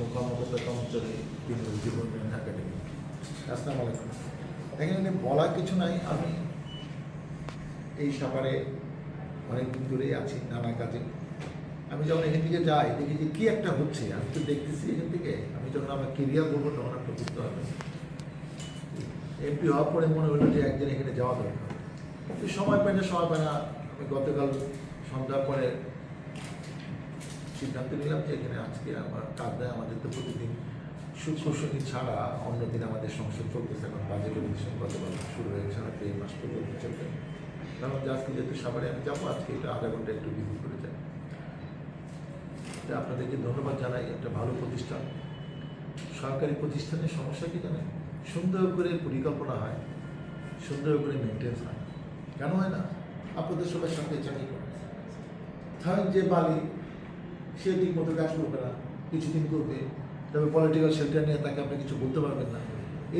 এবং কর্মকর্তা কর্মচারী বিনোদ জীবন একাডেমি। আসসালামু আলাইকুম। এখানে বলার কিছু নাই, আমি এই সাভারে অনেকদিন ধরেই আছি নানা কাজে। আমি যখন এখান থেকে যাই দেখি যে কী একটা হচ্ছে, আমি তো দেখতেছি এখান থেকে। আমি যখন আমার কেরিয়ার করবো তখন একটা বুঝতে হবে। এমপি হওয়ার পরে মনে হলো যে একদিন এখানে যাওয়া দরকার, কিন্তু সময় পাই না। আমি গতকাল সন্ধ্যার পরে সিদ্ধান্ত নিলাম যে এখানে আজকে আমার কাজ দেয়। আমাদের তো প্রতিদিন শুক্র শনি ছাড়া অন্য দিন আমাদের সংসদ চলতেছে, এখন বাজেট অধিবেশন গতকাল শুরু হয়েছে, হয়তো এই মাস পর্যন্ত চলবে। কারণ আজকে যেহেতু সাভারে আমি যাবো, আজকে এটা আধা ঘন্টা একটু ভিজিট করে যাই। আপনাদেরকে ধন্যবাদ জানাই। একটা ভালো প্রতিষ্ঠান, সরকারি প্রতিষ্ঠানের সমস্যা কি জানেন, সুন্দর করে পরিকল্পনা হয়, সুন্দর করে মেনটেন্স হয়। কেন হয় না? আপনাদের সবার সাথে চাকরি করে ধরেন যে বালি, সে ঠিক মতো কাজ করবে না, কিছুদিন করবে, তবে পলিটিক্যাল শেল্টার নিয়ে তাকে আপনি কিছু বলতে পারবেন না।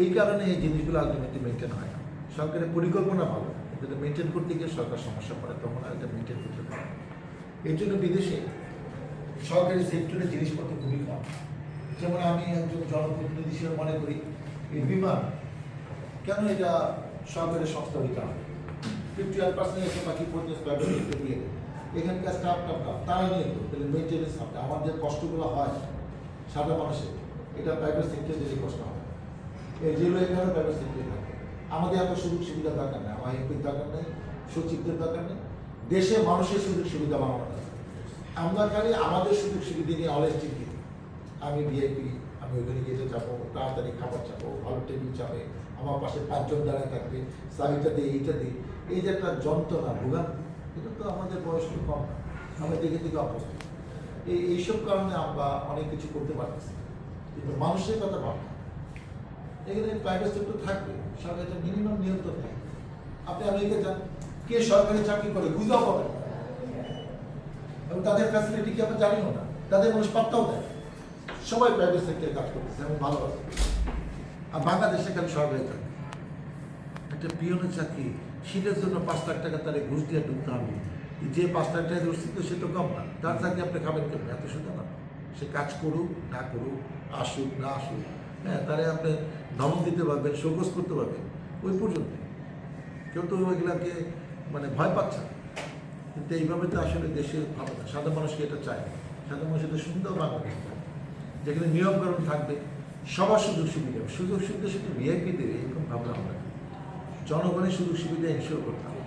এই কারণে এই জিনিসগুলো আলটিমেটলি মেনটেন হয় না। সরকারের পরিকল্পনা ভালো, কিন্তু মেনটেন করতে গিয়ে সরকার সমস্যা পড়ে, তখন আর এটা মেনটেন করতে পারে। এই জন্য বিদেশে সরকারি সেক্টরের জিনিসপত্র খুবই কম। যেমন আমি একজন জনপ্রতিনিধি হিসেবে মনে করি, এই বিমান কেন এটা সরকারের সংস্থা হইতে হবে? 51% এসে বাকি 50% দিয়ে দেয়। এখানকার স্টাফটা তারা নিয়ে তো তাহলে মেনটেন্স হবে। আমার যে কষ্টগুলো হয় সাধারণ মানুষের, এটা প্রাইভেট সেক্টরে যে কষ্ট হয়, এই যেগুলো এখানে প্রাইভেট সেক্টরে থাকে। আমাদের এত সুযোগ সুবিধা দরকার নেই, আমার এমপির দরকার নেই, সচিবদের দরকার নেই। দেশে মানুষের সুযোগ সুবিধা বানানো দরকার। আমরা খালি আমাদের সুযোগ সুবিধা নিয়ে অলওয়েজ চিন্তিত। আমি ভিআইপি, আমি ওইখানে গিয়ে যাবো, তাড়াতাড়ি খাবার চাবো, ভালো টেবিল চাবে, আমার পাশে 5 জন দাঁড়ায় থাকবে, সাইটা দিয়ে এইটা দিয়ে, এই যে একটা যন্ত্রণা ভোগান, এটা তো আমাদের বয়স তো কম না, আমরা দেখে অভ্যস্ত। এইসব কারণে আমরা অনেক কিছু করতে পারতেছি, কিন্তু মানুষের কথা ভাবনা। এখানে প্রাইভেট সেক্টর থাকবে, সরকারের মিনিমাম নিয়ন্ত্রণ থাকবে। আপনি আমেরিকা যান, কে সরকারি চাকরি করে বুঝতেও পাবেন না, এবং তাদের ফ্যাসিলিটি কি আমরা জানিও না, তাদের মানুষ পাত্তাও দেয়। সবাই প্রাইভেট সেক্টরে কাজ করতেছে, আমি ভালো আছি। আর বাংলাদেশে খালি সরকারি চাকরি, একটা পিওনের চাকরি, সেটার জন্য 5 লাখ টাকা তারা ঘুষ দিয়ে ঢুকতে হবে। যে 5 লাখ টাকা ঘুষ দিতে সে তো কম না, তার চাকরি আপনি খাবেন কেমন? এত সুন্দর না, সে কাজ করুক না করুক, আসুক না আসুক, হ্যাঁ, তারা আপনি ধমক দিতে পারবেন, শোকজ করতে পারবেন, ওই পর্যন্ত। কেউ তো ওইগুলাকে মানে ভয় পাচ্ছে না। কিন্তু এইভাবে তো আসলে দেশে ভালো না, সাধারণ মানুষকে এটা চায় না। সাধারণ মানুষ এটা সুন্দর বাংলাদেশ চায়, যেখানে নিয়মকানুন থাকবে, সবার সুযোগ সুবিধা। সুযোগ সুবিধা শুধু ভিআইপি দেবে এরকম ভাবনা আমরা, জনগণের সুযোগ সুবিধা এনশিওর করতে হবে।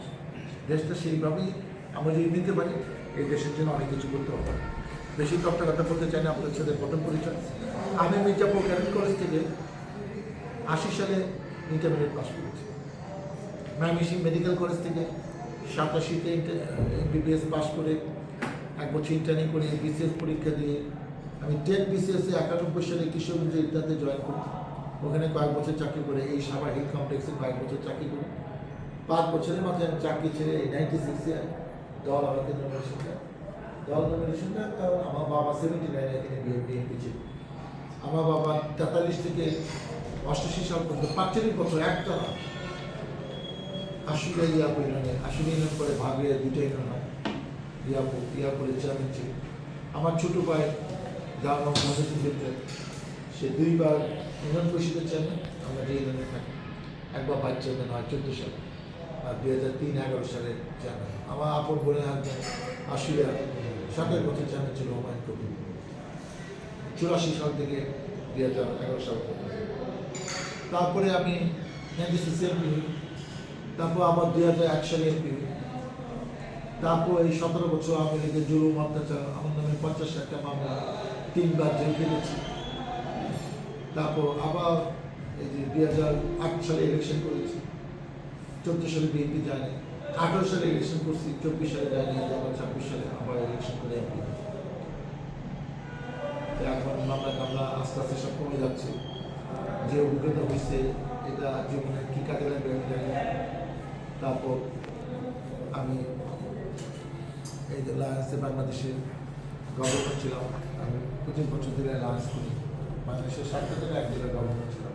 দেশটা সেইভাবেই আমরা যদি নিতে পারি, এই দেশের জন্য অনেক কিছু করতে হবে। বেশি তো একটা কথা বলতে চাই না, আপনাদের সাথে প্রথম পরিচয়। আমি মির্জাপুর ক্যাডেট কলেজ থেকে 80 সালে ইন্টারমিডিয়েট পাস করেছি। ময়মনসিংহ মেডিকেল কলেজ থেকে 87-তে এমবিবিএস পাস করে 1 বছর ইন্টার্নি করে বিসিএস পরীক্ষা দিয়ে আমি টেট বিসিএসে 91 সালে কিশোরগঞ্জ ইত্যাদি জয়েন করি। ওখানে কয়েক বছর চাকরি করে এই সাভার হেলথ কমপ্লেক্সে কয়েক বছর চাকরি করি। 5 বছরের মাথায় আমি চাকরি ছেড়ে 96-এ দল আমাকে নমিনেশন দেয়। দল নমিনেশন দেয় কারণ আমার বাবা 79 এখানে বিএনপি ছিল। আমার বাবা 43 থেকে 88 সাল পর্যন্ত 45 বছর একটা না, আসলে ইউনিয়ন করে ভাগে 2টা ইউনিয়ন হয়, ইয়াপুরের চেয়ারম্যান ছিল। আমার ছোটো ভাই যার নাম মহাসচিব, সে 2বার ইউনিয়ন পরিষদের চেয়ারম্যান। আমরা যে ইউনিয়নে থাকি, একবার ভাইস চেয়ারম্যান হয় 14 সালে, আর 2003-11 সালে চেয়ারম্যান। আমার আপন বোনের একজন আশুলিয়া 27 বছর চেয়ারম্যান ছিল হুমায়ুন কবির, 84 সাল থেকে 2011 সাল পর্যন্ত। তারপরে আমি 96 এমপি হই, তারপর আবার 2001 সালে এমপি হই। তারপর এই 17 বছর আওয়ামী লীগের জুলুম অত্যাচার, আমার নামে 50 মামলা, 3বার জেল খেটেছি। তারপর আবার এই যে 2008 সালে ইলেকশন করেছি, 14 সালে বিএনপি যায়নি, 18 সালে ইলেকশন করছি, 24 সালে যায়নি, আবার 26 সালে আবার ইলেকশন করে এমপি। এখন মামলা আস্তে আস্তে সব কমে যাচ্ছে। যে অভিজ্ঞতা হয়েছে এটা জীবনে কী কাজে লাগবে আমি জানি না। তারপর আমি এই যে লায়েন্সে বাংলাদেশের গভর্নর ছিলাম, আমি 25 বছর ধরে লায়েন্স করি। বাংলাদেশের 7 জেলায় 1 জেলার গভর্নর ছিলাম।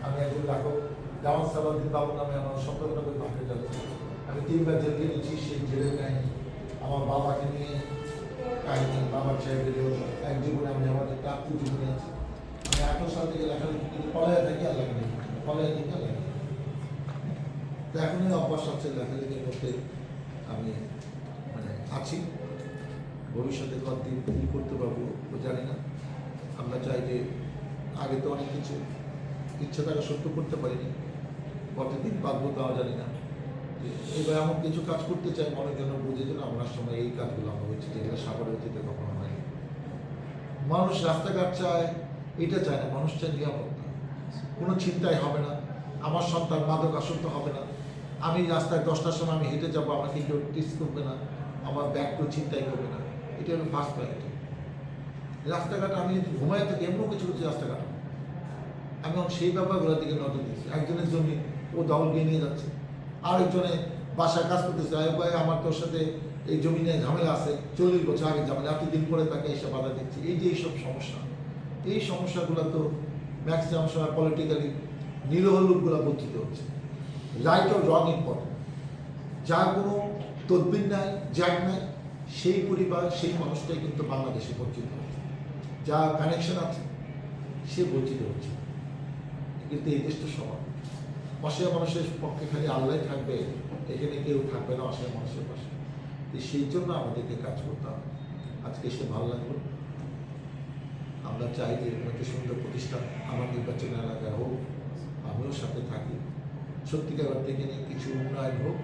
আমি একজন লেখক, জামাল সালাউদ্দিন বাবু নামে আমার 17টা বই ভাগে যাচ্ছে। আমি 3বার জেল খেটেছি, সেই জেলের কাহিনী, আমার বাবাকে নিয়ে কাহিনী, বাবার সাহেবের এক জীবনে আমি আমাদের তার জীবনে সাল থেকে লেখালেখি কিন্তু পলায়া থেকে আর লেখালেখি পলায়া থেকে আর লেখালেখি। তো এখনই অভ্যাস আছে লেখালেখির মধ্যে আমি মানে আছি। ভবিষ্যতে কতদিন কী করতে পারবো জানি না। আমরা চাই যে আগে তো অনেক কিছু ইচ্ছা তারা সত্য করতে পারিনি, কতদিন পারবো তাও জানি না। এবার এমন কিছু কাজ করতে চাই মনের জন্য বুঝে যেন আমরা সময় এই কাজগুলো আমরা হচ্ছে যেগুলো সাগরে অতীতে কখনো হয়নি। মানুষ রাস্তাঘাট চায়, এটা চায় না, মানুষ চায় নিরাপত্তা। কোনো চিন্তাই হবে না, আমার সন্তান মাদক আসক্ত হবে না, আমি রাস্তায় 10টার সময় আমি হেঁটে যাবো, আমাকে কেউ টিস করবে না, আমার ব্যাগ কেউ চিন্তাই করবে না। এটা হলো ফার্স্ট প্রায়োরিটি। রাস্তাঘাট আমি ঘুমাই থাকি এমনও কিছু কিছু রাস্তাঘাট আমি সেই ব্যাপারগুলোর দিকে নজর দিচ্ছি। একজনের জমি ও দখল দিয়ে নিয়ে যাচ্ছে, আরেকজনে বাসায় কাজ করতেছে, ভাই আমার তোর সাথে এই জমি নিয়ে ঝামেলা আছে, 40 বছর আগে ঝামেলা, এতদিন পরে তাকে এসে বাধা দিচ্ছে। এই যে এইসব সমস্যা, এই সমস্যাগুলো তো ম্যাক্সিমাম সময় পলিটিক্যালি নিরহ লোকগুলো বঞ্চিত হচ্ছে। Right or wrong important. যার কোনো তদবির নাই, জ্যাক নাই, সেই পরিবার সেই মানুষটাই কিন্তু বাংলাদেশে বঞ্চিত হচ্ছে। যা কানেকশন আছে সে বঞ্চিত হচ্ছে। কিন্তু এই দেশটা সবার অসহায় মানুষের পক্ষে খালি আল্লাহ থাকবে, এখানে কেউ থাকবে না অসহায় মানুষের পাশে। সেই জন্য আমাদেরকে কাজ করতে হবে। আজকে এসে ভালো লাগলো। আমরা চাই যে এরকম একটা সুন্দর প্রতিষ্ঠান আমার নির্বাচন এলাকায় হোক, আমিও সাথে থাকি। সত্যিকার অর্থে এখানে কিছু উন্নয়ন হোক,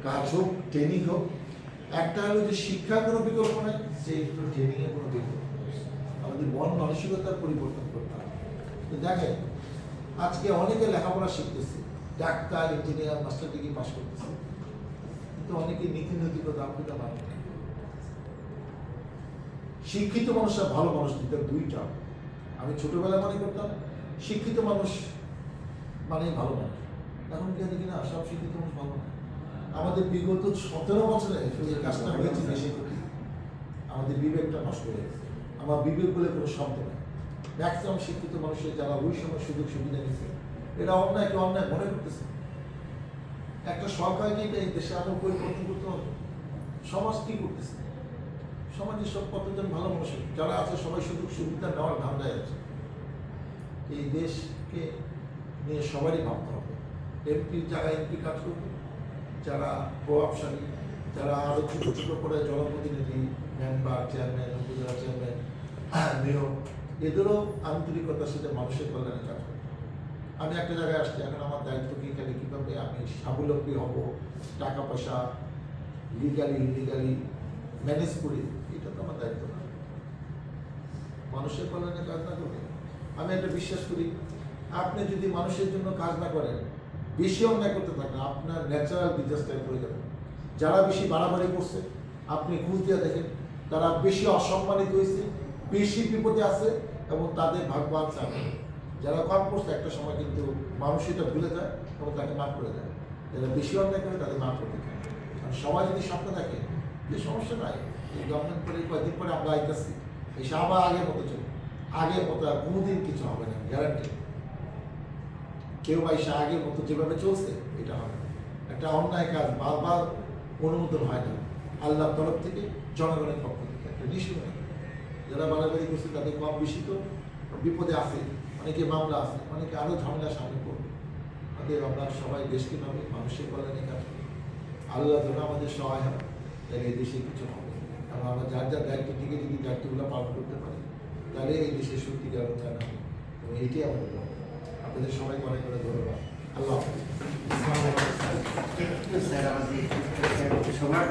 কাজ হোক, ট্রেনিং হোক। একটা হলো যে শিক্ষার কোনো বিকল্প নেই, সেই ট্রেনিংয়ের কোনো বিকল্প নেই। আমাদের মন মানসিকতার পরিবর্তন করতে হবে। তো দেখেন আজকে অনেকে লেখাপড়া শিখতেছে, doctor, engineer, master degree pass করতেছে, কিন্তু অনেকে নীতি নৈতিকতা আপনিটা মানে না। শিক্ষিত মানুষরা ভালো মানুষ দিতে দুইটা। আমি ছোটবেলায় মনে করতাম শিক্ষিত মানুষ মানে ভালো মানুষ, এখন কি দেখি না সব শিক্ষিত মানুষ ভালো না। আমাদের বিগত 17 বছরে এই কাজটা হয়েছে বেশি করে আমাদের বিবেকটা নষ্ট হয়ে গেছে। আমার বিবেক বলে কোনো শব্দ নেই। ম্যাক্সিমাম শিক্ষিত মানুষের যারা ওই সময় সুযোগ সুবিধা নিচ্ছে, এরা অন্যায়কে অন্যায় মনে করতেছে। একটা সরকারকে এই দেশে আরো পরিবর্তন করতে হবে। সমাজ কি করতেছে? সমাজে সব কতজন ভালো মানুষ যারা আছে সবাই সুযোগ সুবিধা নেওয়ার ধান্দায় আছে। এই দেশকে নিয়ে সবারই ভাবতে হবে। এমপির জায়গায় এমপি কাজ করবে, যারা প্রভাবশালী, যারা আরো ছোট ছোট করে জনপ্রতিনিধি, মেম্বার, চেয়ারম্যান, উপজেলা চেয়ারম্যান, মেয়র, এদেরও আন্তরিকতার সাথে মানুষের কল্যাণে কাজ করবে। আমি একটা জায়গায় আসছি, এখন আমার দায়িত্ব কি খালি কীভাবে আমি স্বাবলম্বী হব, টাকা পয়সা লিগালি ইলিগালি ম্যানেজ করি, এটা তো আমার দায়িত্ব না। মানুষের কল্যাণে কাজ না করবে। আমি একটা বিশ্বাস করি, আপনি যদি মানুষের জন্য কাজ না করেন, বেশি অন্যায় করতে থাকেন, আপনার ন্যাচারাল ডিজাস্টার হয়ে যাবে। যারা বেশি বাড়াবাড়ি করছে আপনি ঘুষ দিয়ে দেখেন, তারা বেশি অসম্মানিত হয়েছে, বেশি বিপদে আছে এবং তাদের ভাগ্য আছে। যারা কম করছে একটা সময় কিন্তু মানুষ এটা ভুলে যায় এবং তাকে মাফ করে দেয়। যারা বেশি অন্যায় করে তাদের মাফ করতে চায়। আর সবাই যদি স্বপ্ন দেখে যে সমস্যা নাই, এই গভর্নমেন্ট করে কয়েকদিন পরে আমরা আইতেছি, এসে আবার আগের মতো চলবে, আগের মতো আর কোনোদিন কিছু হবে না, গ্যারান্টি। কেউ এসে আগের মতো যেভাবে চলছে এটা হবে না। একটা অন্যায় কাজ বারবার অনুমোদন হয় না আল্লাহর তরফ থেকে, জনগণের পক্ষ থেকে একটা নিশ্চিত। যারা বাড়াবাড়ি করছে তাদের কম বেশি তো বিপদে আছে, অনেকে মামলা আছে, অনেকে আরও ঝামেলার সামনে পড়বে। আমাদের আমরা সবাই দেশকে নামে মানুষের কল্যাণে কাজ করি, আল্লাহ যেন আমাদের সহায় হয়, তাহলে এই দেশে কিছু হবে। কারণ আমরা যার যার দায়িত্ব থেকে যদি দায়িত্বগুলো পালন করতে পারি, তাহলে এই দেশের সত্যিকার উন্নয়ন হবে। এবং এইটাই আমাদের লক্ষ্য। আপনাদের সবাইকে অনেক অনেক ধন্যবাদ। আল্লাহ হাফেজ। স্যার আমাদের সবার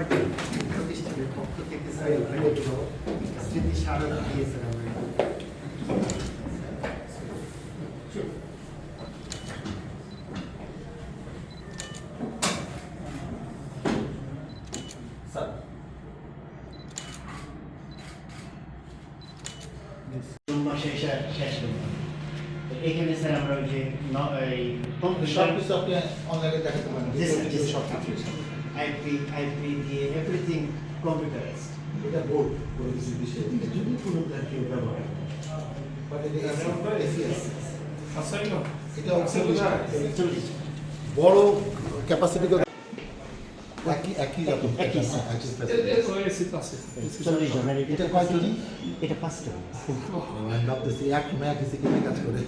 প্রতিষ্ঠানের পক্ষ থেকে স্মৃতি স্মারক দিয়েছেন। এখানে স্যার আমরা ওই যে সব কিছু আপনি অনলাইনে দেখাতে পারেন, সব কিছু আইপি দিয়ে এভরিথিং কম্পিউটারাইজড। এটা বোর্ড কোনো কিছু বিষয়ে যদি কোনো কেউ ব্যবহার এটা বড় ক্যাপাসিটি একই রকম একই pattern, size। একই pattern। এসিতে আছে 40 জনের এটা কয়টা নি? এটা 5টা। আমি ভাবতেছি এক ম্যাক এসে কিনে কাজ করে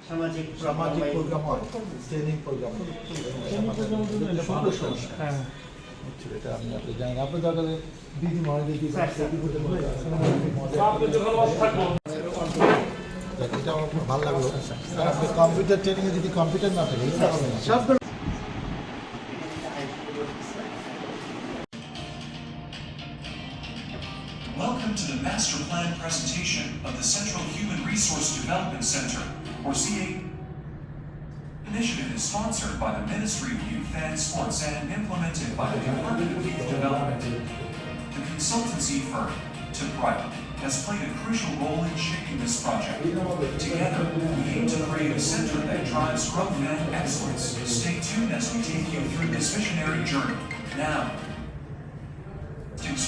সামাজিক সামাজিক প্রোগ্রাম হয়, ট্রেনিং প্রোগ্রাম সুন্দর সংস্থা। হ্যাঁ এটা আমি আপনি জানেন আপনার দরকার দিদি মহারাজ এটা আমার খুব ভালো লাগলো আর আপনি কম্পিউটার ট্রেনিংয়ে যদি কম্পিউটার না থাকে এটা হবে না সবগুলো Welcome to the Master Plan presentation of the Central Human Resource Development Center, or CA. Initiative is sponsored by the Ministry of Youth and Sports and implemented by the Department of Youth Development. The consultancy firm, Bright, has played a crucial role in shaping this project. Together, we aim to create a center that drives growth and excellence. Stay tuned as we take you through this visionary journey. Now,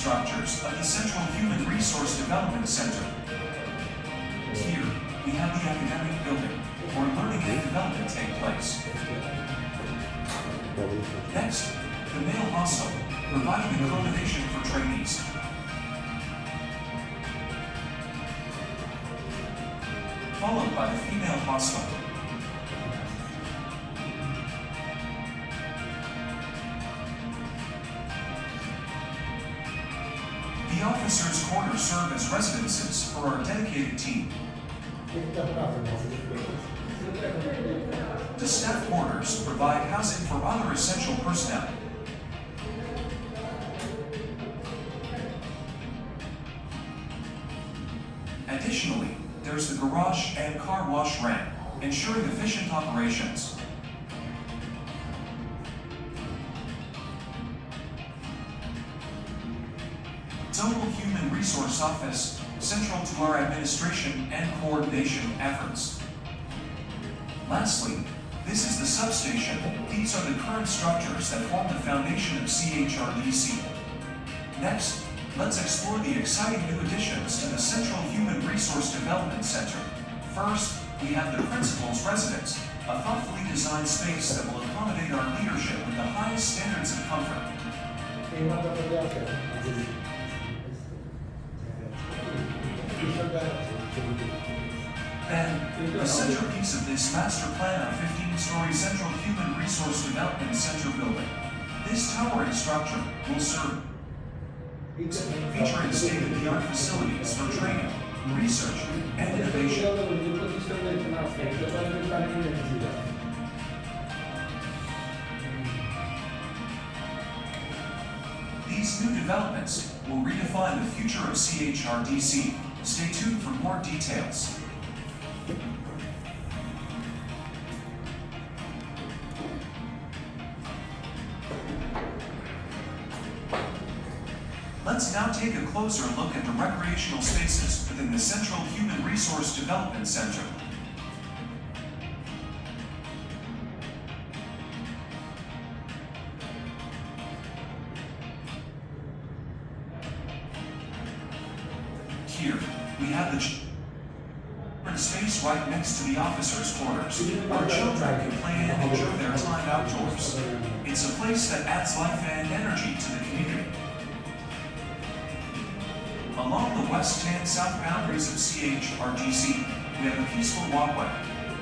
structures of the Central Human Resource Development Center. Here, we have the academic building, where learning and development take place. Next, the male hostel, providing accommodation for trainees. Followed by the female hostel. The officers' quarters serve as residences for our dedicated team. The staff quarters provide housing for other essential personnel. Additionally, there's the garage and car wash ramp, ensuring efficient operations. Total Human Resource Office, central to our administration and coordination efforts. Lastly, this is the substation. These are the current structures that form the foundation of CHRDC. Next, let's explore the exciting new additions to the Central Human Resource Development Center. First, we have the Principal's Residence, a thoughtfully designed space that will accommodate our leadership with the highest standards of comfort. And the centerpiece of this master plan of 15-story Central Human Resource Development Center building. This towering structure will serve featuring state-of-the-art facilities for training, research, and innovation. These new developments will redefine the future of CHRDC. Stay tuned for more details. Let's now take a closer look at the recreational spaces within the Central Human Resource Development Center. Here, we have the children's space right next to the officers' quarters, where children can play and enjoy their time outdoors. It's a place that adds life and energy to the community. Along the west and south boundaries of CHRDC, we have a peaceful walkway.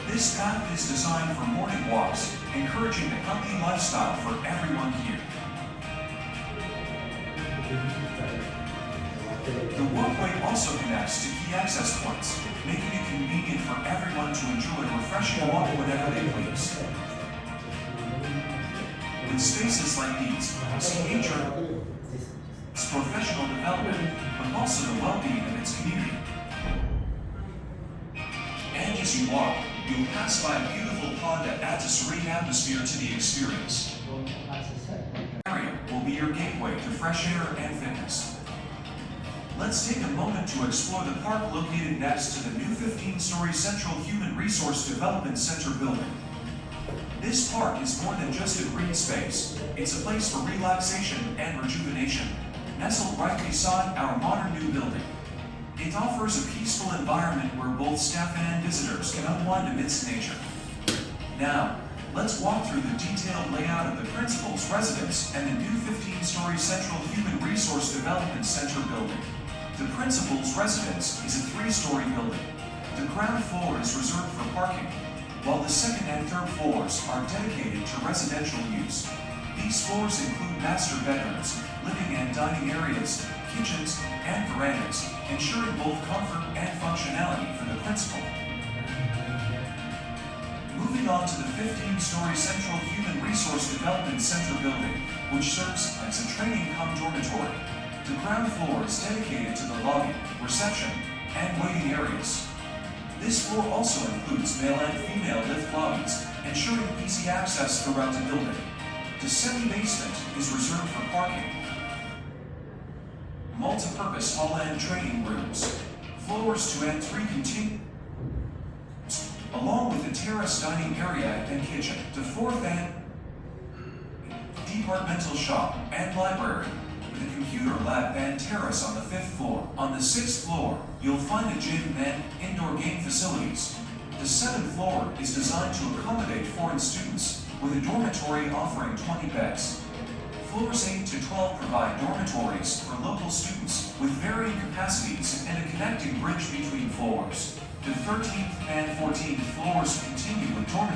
This path is designed for morning walks, encouraging a healthy lifestyle for everyone here. The walkway also connects to key access points, making it convenient for everyone to enjoy a refreshing walk whenever they please. With spaces like these, CHRDC professional development, but also the well-being of its community. And as you walk, you'll pass by a beautiful pond that adds a serene atmosphere to the experience. The area will be your gateway to fresh air and fitness. Let's take a moment to explore the park located next to the new 15-story Central Human Resource Development Center building. This park is more than just a green space. It's a place for relaxation and rejuvenation. Nestled right beside our modern new building. It offers a peaceful environment where both staff and visitors can unwind amidst nature. Now, let's walk through the detailed layout of the principal's residence and the new 15-story Central Human Resource Development Center building. The principal's residence is a 3-story building. The ground floor is reserved for parking, while the second and third floors are dedicated to residential use. These floors include master bedrooms, living and dining areas, kitchens, and verandas, ensuring both comfort and functionality for the principal. Moving on to the 15-story Central Human Resource Development Center building, which serves as a training-cum-dormitory. The ground floor is dedicated to the lobby, reception, and waiting areas. This floor also includes male and female lift lobbies, ensuring easy access throughout the building. The semi-basement is reserved for parking. Multi-purpose hall and training rooms. Floors 2 and 3 continue, along with a terrace dining area and kitchen. The 4th and departmental shop and library, with a computer lab and terrace on the 5th floor. On the 6th floor, you'll find a gym and indoor game facilities. The 7th floor is designed to accommodate foreign students, with a dormitory offering 20 beds. Floors 8 to 12 provide dormitories for local students with varying capacities and a connecting bridge between floors. The 13th and 14th floors continue with dormitories